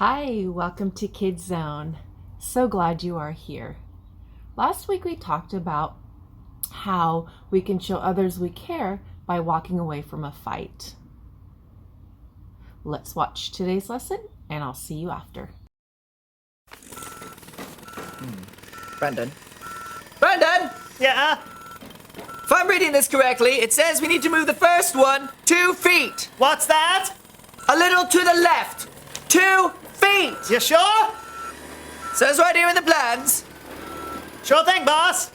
Hi, welcome to Kidzone. So glad you are here. Last week we talked about how we can show others we care by walking away from a fight. Let's watch today's lesson and I'll see you after. Brendan? Brendan! Yeah? If I'm reading this correctly, it says we need to move the first one 2 feet. What's that? A little to the left. 2 feet. You sure? Says right here in the plans. Sure thing, boss.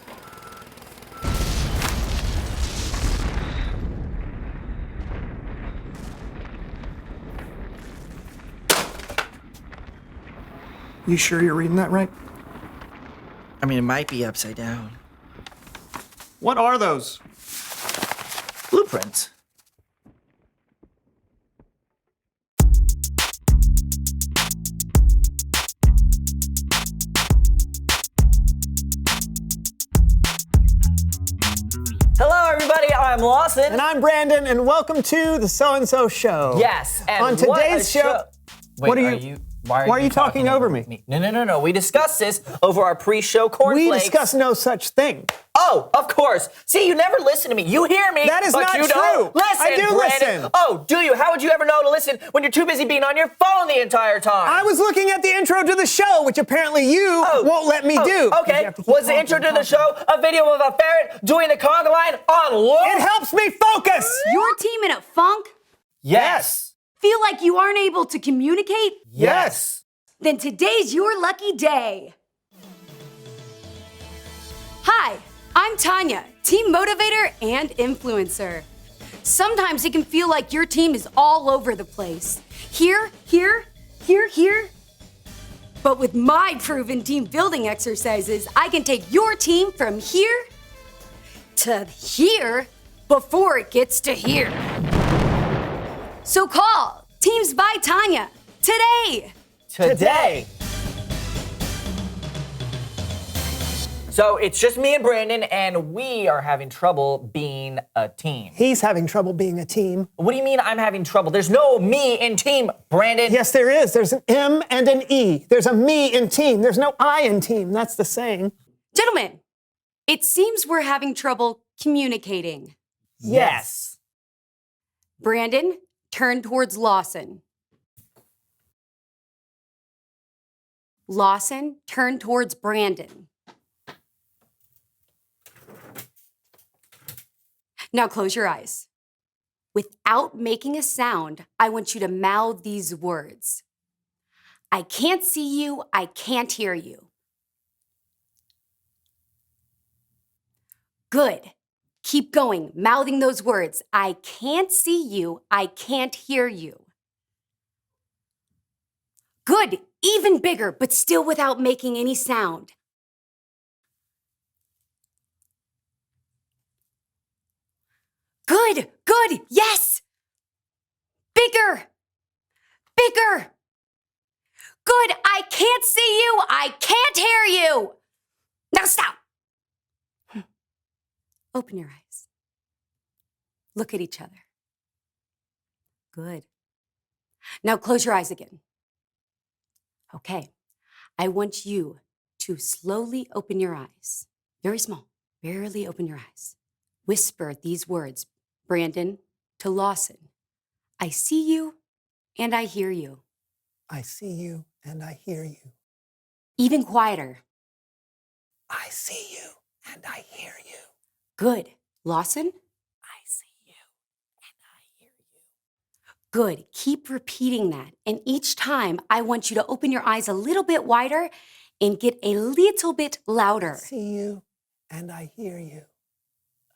You sure you're reading that right? I mean, it might be upside down. What are those? Blueprints. Hello, everybody. I'm Lawson. And I'm Brandon, and welcome to the So-and-So Show. Yes. And On today's show, Wait, what are you? Why are you talking over me? No. We discussed this over our pre-show cornflakes. We discussed no such thing. Oh, of course. See, you never listen to me. You hear me, That is but not you true. don't listen. I do Brandon. listen. Oh, do you? How would you ever know to listen when you're too busy being on your phone the entire time? I was looking at the intro to the show, which apparently you won't let me do. Okay. Was the intro to the show a video of a ferret doing the conga line on loop? It helps me focus. Your team in a funk? Yes. Feel like you aren't able to communicate? Yes. Then today's your lucky day. Hi, I'm Tanya, team motivator and influencer. Sometimes it can feel like your team is all over the place. Here. But with my proven team building exercises, I can take your team from here to here before it gets to here. So call Teams by Tanya today. Today. So it's just me and Brandon, and we are having trouble being a team. He's having trouble being a team. What do you mean I'm having trouble? There's no me in team, Brandon. Yes, there is. There's an M and an E. There's a me in team. There's no I in team. That's the saying. Gentlemen, it seems we're having trouble communicating. Yes. Brandon, turn towards Lawson. Lawson, turn towards Brandon. Now close your eyes. Without making a sound, I want you to mouth these words. I can't see you, I can't hear you. Good. Keep going, mouthing those words. I can't see you, I can't hear you. Good, even bigger, but still without making any sound. Good, yes! Bigger. Good, I can't see you, I can't hear you. Now stop. Open your eyes. Look at each other. Good. Now close your eyes again. Okay, I want you to slowly open your eyes. Very small, barely open your eyes. Whisper these words, Brandon, to Lawson. I see you and I hear you. I see you and I hear you. Even quieter. I see you and I hear you. Good. Lawson? I see you and I hear you. Good. Keep repeating that. And each time, I want you to open your eyes a little bit wider and get a little bit louder. I see you and I hear you.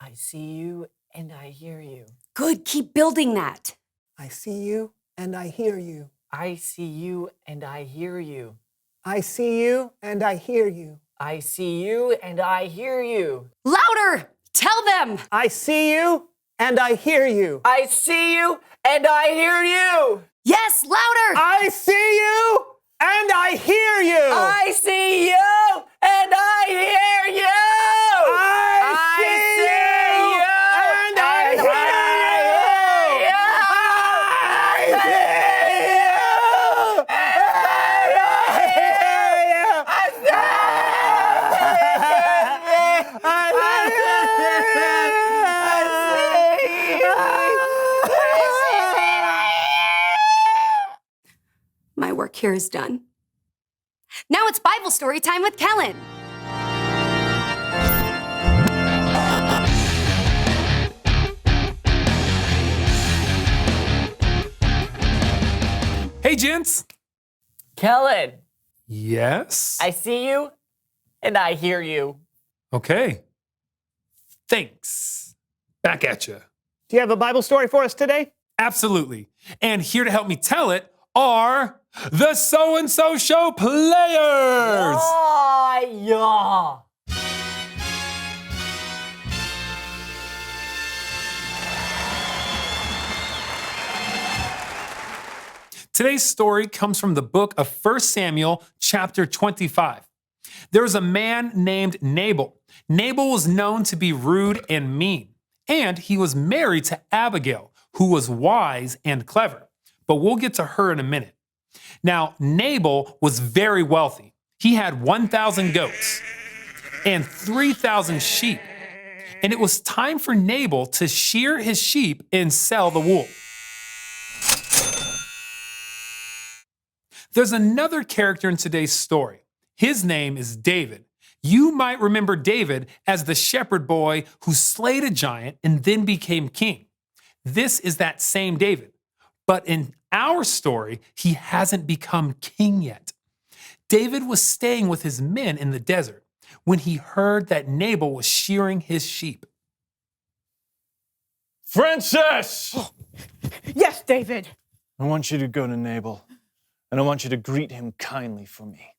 I see you and I hear you. Good. Keep building that. I see you and I hear you. I see you and I hear you. I see you and I hear you. I see you and I hear you. Louder! Tell them! I see you and I hear you. I see you and I hear you. Yes, louder! I see you and I hear you. I see you and I hear you. I see you and I hear you. I see you. My work here is done. Now it's Bible story time with Kellen. Hey, gents. Kellen, Yes? I see you and I hear you. Okay. Thanks. Back at you. Do you have a Bible story for us today? Absolutely. And here to help me tell it are the So-and-So Show players. Oh, yeah. Today's story comes from the book of 1 Samuel, chapter 25. There was a man named Nabal. Nabal was known to be rude and mean, and he was married to Abigail, who was wise and clever. But we'll get to her in a minute. Now, Nabal was very wealthy. He had 1,000 goats and 3,000 sheep. And it was time for Nabal to shear his sheep and sell the wool. There's another character in today's story. His name is David. You might remember David as the shepherd boy who slayed a giant and then became king. This is that same David. But in our story, he hasn't become king yet. David was staying with his men in the desert when he heard that Nabal was shearing his sheep. Frances! Yes, David. I want you to go to Nabal, and I want you to greet him kindly for me.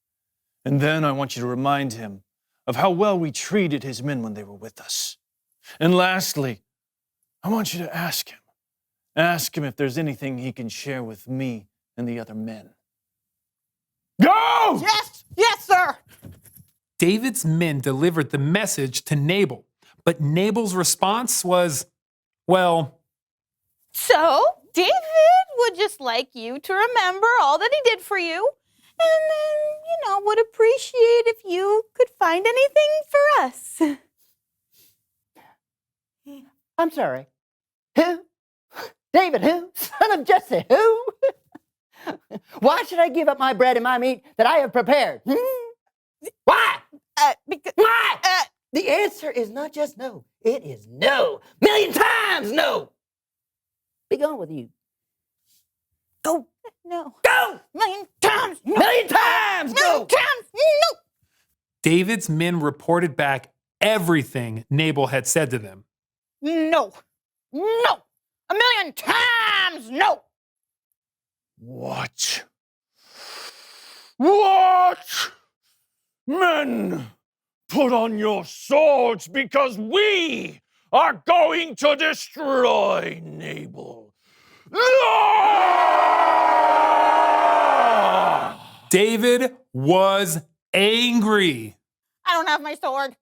And then I want you to remind him of how well we treated his men when they were with us. And lastly, I want you to ask him. Ask him if there's anything he can share with me and the other men. Go! Yes, sir. David's men delivered the message to Nabal, but Nabal's response was, well, So, David would just like you to remember all that he did for you, and then, would appreciate if you could find anything for us. I'm sorry. Who? David who? Son of Jesse who? Why should I give up my bread and my meat that I have prepared? Why? Because, Why? The answer is not just no. It is no. Million times no. Be gone with you. Go. no. Go. Million times, no. Million times Million go. times, no. David's men reported back everything Nabal had said to them. No. No. A million times, no. What? What? Men, put on your swords because we are going to destroy Nabal. David was angry. I don't have my sword.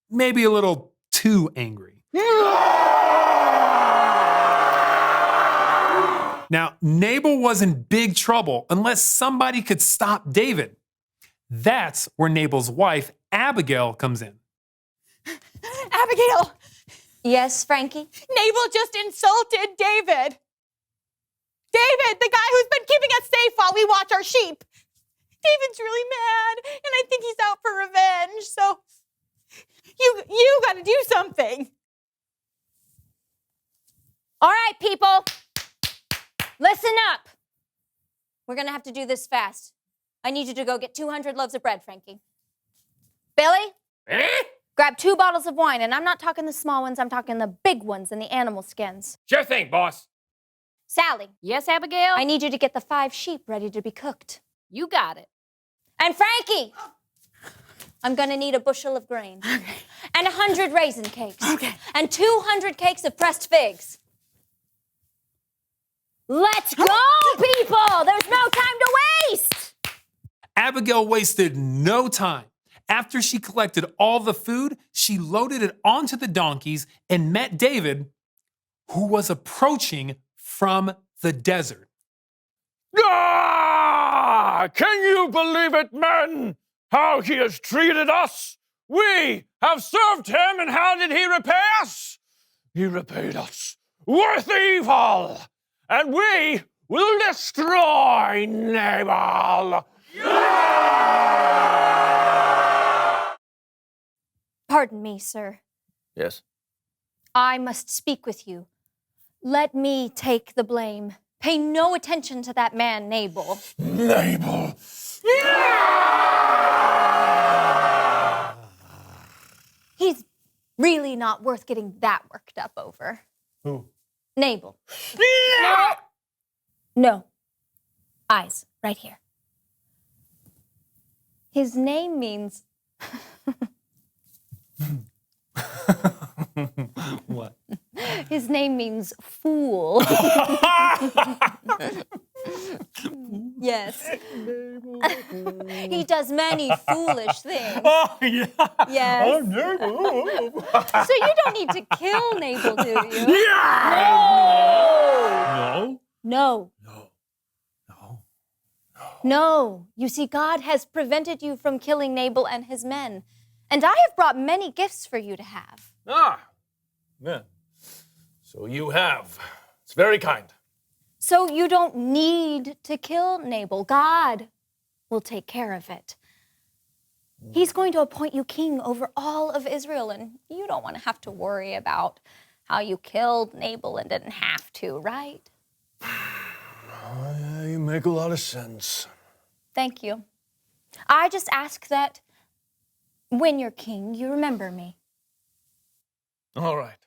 Maybe a little too angry. Now, Nabal was in big trouble unless somebody could stop David. That's where Nabal's wife, Abigail, comes in. Abigail, Yes, Frankie? Nabal just insulted David. David, the guy who's been keeping us safe while we watch our sheep. David's really mad, and I think he's out for revenge, so you gotta do something. All right, people. Listen up. We're going to have to do this fast. I need you to go get 200 loaves of bread, Frankie. Billy? Grab 2 bottles of wine, and I'm not talking the small ones, I'm talking the big ones in the animal skins. Sure thing, boss. Sally? Yes, Abigail? I need you to get the 5 sheep ready to be cooked. You got it. And Frankie! I'm going to need a bushel of grain. Okay. And 100 raisin cakes. Okay. And 200 cakes of pressed figs. Let's go, people! There's no time to waste! Abigail wasted no time. After she collected all the food, she loaded it onto the donkeys and met David, who was approaching from the desert. Ah! Can you believe it, men? How he has treated us? We have served him, and how did he repay us? He repaid us with evil, and we will destroy Nabal. Pardon me, sir. Yes. I must speak with you. Let me take the blame. Pay no attention to that man, Nabal. Nabal. He's really not worth getting that worked up over. Who? Nabal. No. No. Eyes, right here. His name means... What? His name means fool. Yes. He does many foolish things. Oh, yeah. Yes. Nabal. So you don't need to kill Nabal, do you? No. No. No. No. You see, God has prevented you from killing Nabal and his men. And I have brought many gifts for you to have. Ah. Yeah. So you have. It's very kind. So you don't need to kill Nabal. God will take care of it. He's going to appoint you king over all of Israel, and you don't want to have to worry about how you killed Nabal and didn't have to, right? You make a lot of sense. Thank you. I just ask that when you're king, you remember me. All right.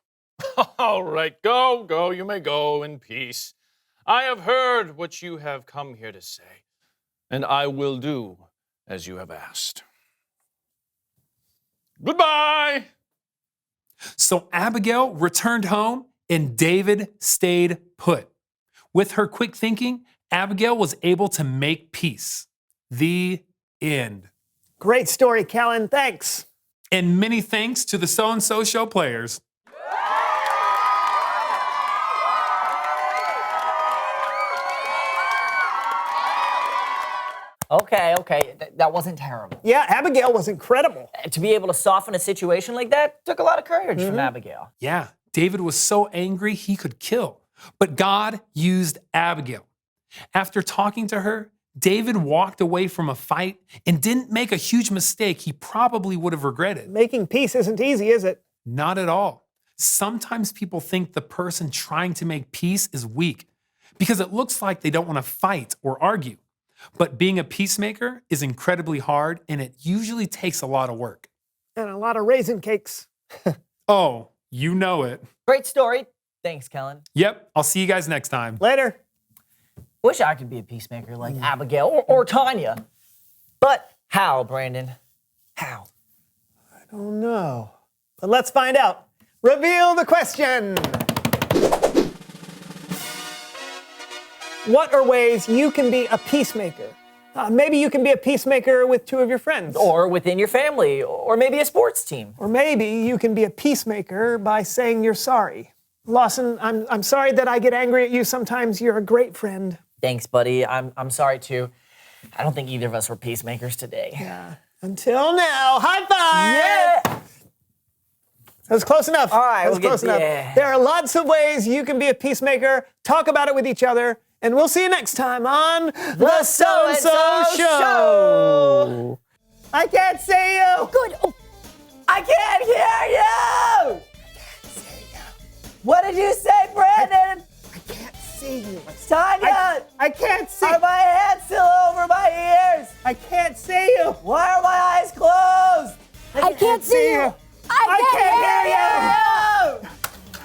All right. Go. You may go in peace. I have heard what you have come here to say, and I will do as you have asked. Goodbye. So Abigail returned home and David stayed put. With her quick thinking, Abigail was able to make peace. The end. Great story, Kellen. Thanks. And many thanks to the So-and-So Show players. Okay. That wasn't terrible. Yeah, Abigail was incredible. To be able to soften a situation like that took a lot of courage from Abigail. Yeah, David was so angry he could kill. But God used Abigail. After talking to her, David walked away from a fight and didn't make a huge mistake he probably would have regretted. Making peace isn't easy, is it? Not at all. Sometimes people think the person trying to make peace is weak because it looks like they don't want to fight or argue. But being a peacemaker is incredibly hard, and it usually takes a lot of work. And a lot of raisin cakes. Oh, you know it. Great story. Thanks, Kellen. Yep, I'll see you guys next time. Later. Wish I could be a peacemaker like Abigail or Tanya. But how, Brandon? How? I don't know. But let's find out. Reveal the question. What are ways you can be a peacemaker? Maybe you can be a peacemaker with two of your friends. Or within your family, or maybe a sports team. Or maybe you can be a peacemaker by saying you're sorry. Lawson, I'm sorry that I get angry at you. Sometimes you're a great friend. Thanks, buddy. I'm sorry too. I don't think either of us were peacemakers today. Yeah. Until now. High five! Yeah! That was close enough. All right, that was close enough. Yeah. There are lots of ways you can be a peacemaker. Talk about it with each other. And we'll see you next time on The So-and-So Show. I can't see you. Good. Oh, I can't hear you! What did you say, Brandon? I can't see you. Tanya! I can't see. Are my hands still over my ears? I can't see you. Why are my eyes closed? I can't see you. I can't hear you.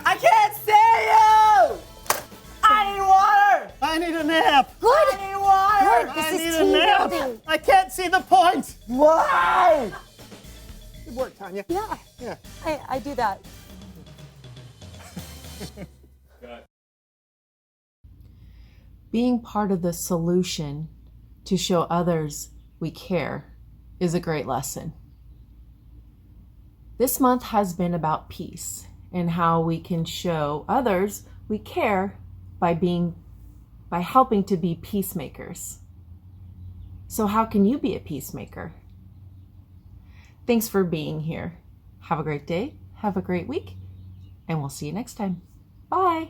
I can't see you! I need water! I need a nap. Good. I need water! Good. This I is need a team nap. building. I can't see the point. Why? Good work, Tanya. Yeah, I do that. Being part of the solution to show others we care is a great lesson. This month has been about peace and how we can show others we care by helping to be peacemakers. So how can you be a peacemaker? Thanks for being here. Have a great day, have a great week, and we'll see you next time. Bye.